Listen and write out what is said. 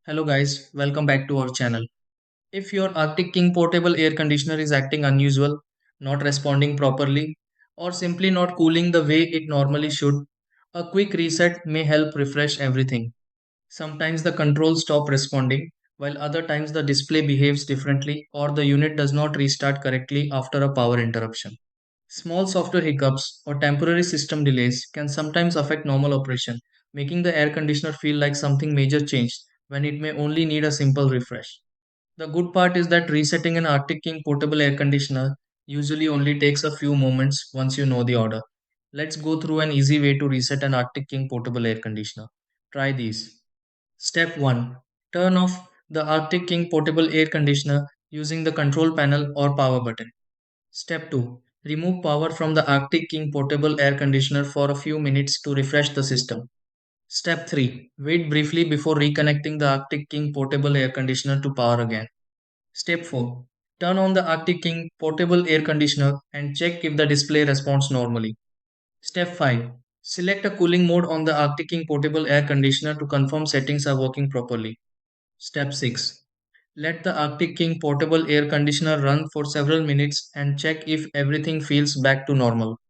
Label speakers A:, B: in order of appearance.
A: Hello guys, welcome back to our channel. If your Arctic King portable air conditioner is acting unusual, not responding properly, or simply not cooling the way it normally should, a quick reset may help refresh everything. Sometimes the controls stop responding, while other times the display behaves differently or the unit does not restart correctly after a power interruption. Small software hiccups or temporary system delays can sometimes affect normal operation, making the air conditioner feel like something major changed when it may only need a simple refresh. The good part is that resetting an Arctic King portable air conditioner usually only takes a few moments once you know the order. Let's go through an easy way to reset an Arctic King portable air conditioner. Try these. Step 1. Turn off the Arctic King portable air conditioner using the control panel or power button. Step 2. Remove power from the Arctic King portable air conditioner for a few minutes to refresh the system. Step 3. Wait briefly before reconnecting the Arctic King portable air conditioner to power again. Step 4. Turn on the Arctic King portable air conditioner and check if the display responds normally. Step 5. Select a cooling mode on the Arctic King portable air conditioner to confirm settings are working properly. Step 6. Let the Arctic King portable air conditioner run for several minutes and check if everything feels back to normal.